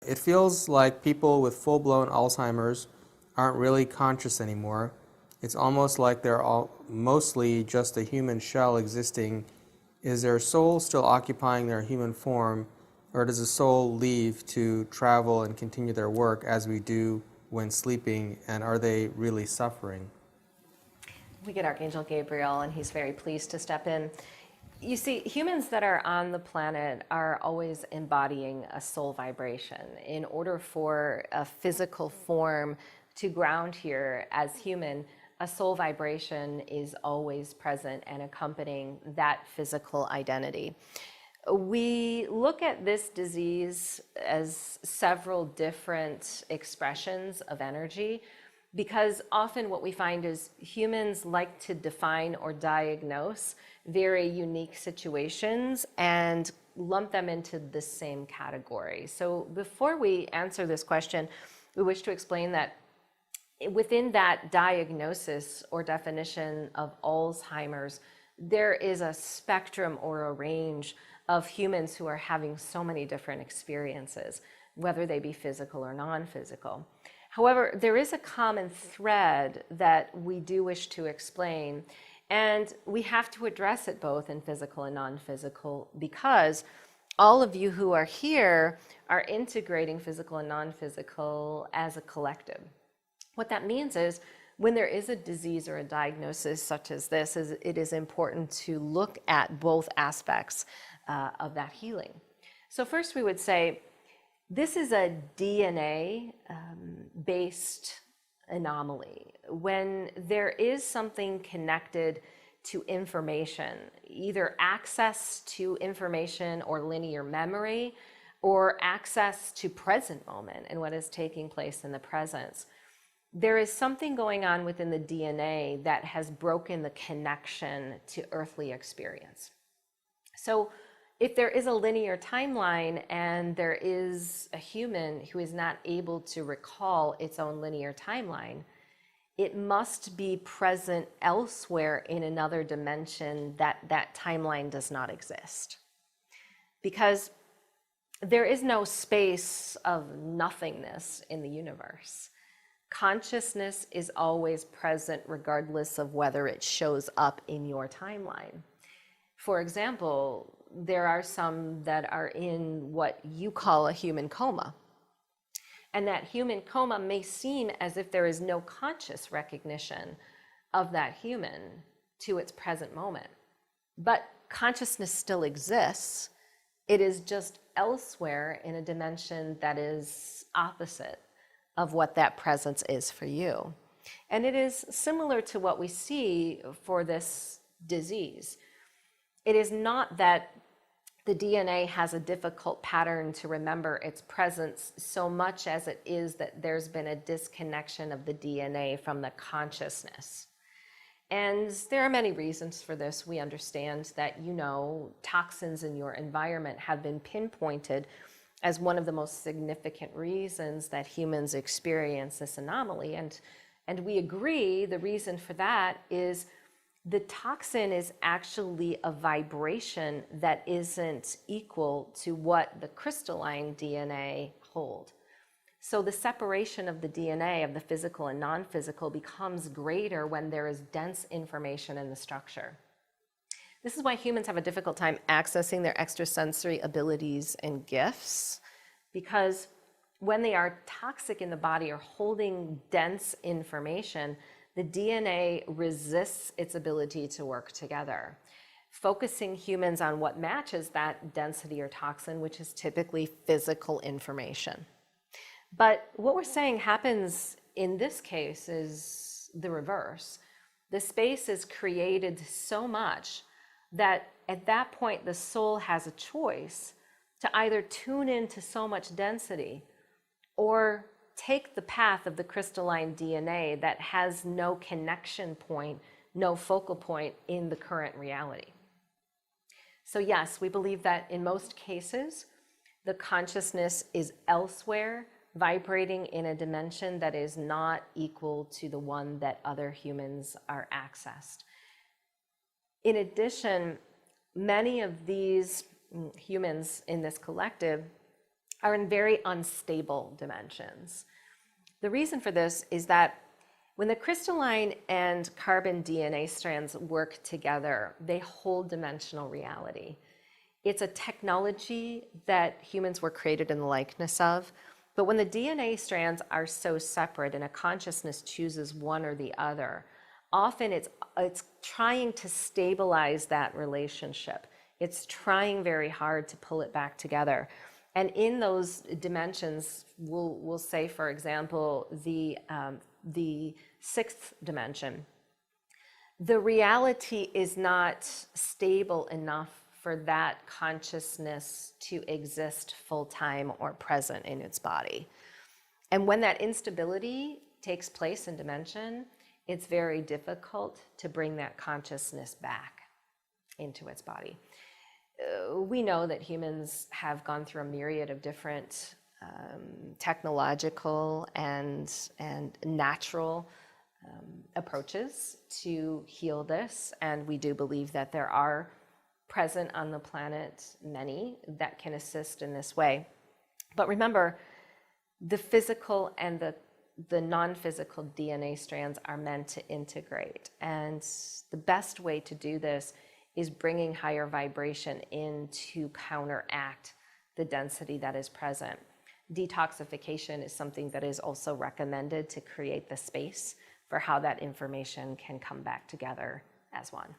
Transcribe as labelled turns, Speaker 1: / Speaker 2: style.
Speaker 1: It feels like people with full-blown Alzheimer's aren't really conscious anymore. It's almost like they're all mostly just a human shell existing. Is their soul still occupying their human form, or does the soul leave to travel and continue their work as we do when sleeping, and are they really suffering?
Speaker 2: We get Archangel Gabriel, and he's very pleased to step in. You see, humans that are on the planet are always embodying a soul vibration. In order for a physical form to ground here as human, a soul vibration is always present and accompanying that physical identity. We look at this disease as several different expressions of energy because often what we find is humans like to define or diagnose very unique situations and lump them into the same category. So before we answer this question, we wish to explain that within that diagnosis or definition of Alzheimer's, there is a spectrum or a range of humans who are having so many different experiences, whether they be physical or non-physical. However, there is a common thread that we do wish to explain, and we have to address it both in physical and non-physical because all of you who are here are integrating physical and non-physical as a collective. What that means is when there is a disease or a diagnosis such as this, it is important to look at both aspects of that healing. So first we would say this is a DNA based anomaly. When there is something connected to information, either access to information or linear memory, or access to present moment and what is taking place in the presence, there is something going on within the DNA that has broken the connection to earthly experience. So if there is a linear timeline and there is a human who is not able to recall its own linear timeline, it must be present elsewhere in another dimension that timeline does not exist. Because there is no space of nothingness in the universe. Consciousness is always present regardless of whether it shows up in your timeline. For example, there are some that are in what you call a human coma. And that human coma may seem as if there is no conscious recognition of that human to its present moment. But consciousness still exists. It is just elsewhere in a dimension that is opposite of what that presence is for you. And it is similar to what we see for this disease. It is not that the DNA has a difficult pattern to remember its presence so much as it is that there's been a disconnection of the DNA from the consciousness. And there are many reasons for this. We understand that, toxins in your environment have been pinpointed as one of the most significant reasons that humans experience this anomaly. And we agree the reason for that is the toxin is actually a vibration that isn't equal to what the crystalline DNA hold. So the separation of the DNA of the physical and non-physical becomes greater when there is dense information in the structure. This is why humans have a difficult time accessing their extrasensory abilities and gifts, because when they are toxic in the body or holding dense information, the DNA resists its ability to work together, focusing humans on what matches that density or toxin, which is typically physical information. But what we're saying happens in this case is the reverse. The space is created so much that at that point the soul has a choice to either tune into so much density or take the path of the crystalline DNA that has no connection point, no focal point in the current reality. So yes, we believe that in most cases, the consciousness is elsewhere, vibrating in a dimension that is not equal to the one that other humans are accessed. In addition, many of these humans in this collective are in very unstable dimensions. The reason for this is that when the crystalline and carbon DNA strands work together, they hold dimensional reality. It's a technology that humans were created in the likeness of, but when the DNA strands are so separate and a consciousness chooses one or the other, often it's trying to stabilize that relationship. It's trying very hard to pull it back together. And in those dimensions, we'll say, for example, the sixth dimension, the reality is not stable enough for that consciousness to exist full-time or present in its body. And when that instability takes place in dimension, it's very difficult to bring that consciousness back into its body. We know that humans have gone through a myriad of different technological and natural approaches to heal this, and we do believe that there are present on the planet many that can assist in this way. But remember, the physical and the non-physical DNA strands are meant to integrate, and the best way to do this is bringing higher vibration in to counteract the density that is present. Detoxification is something that is also recommended to create the space for how that information can come back together as one.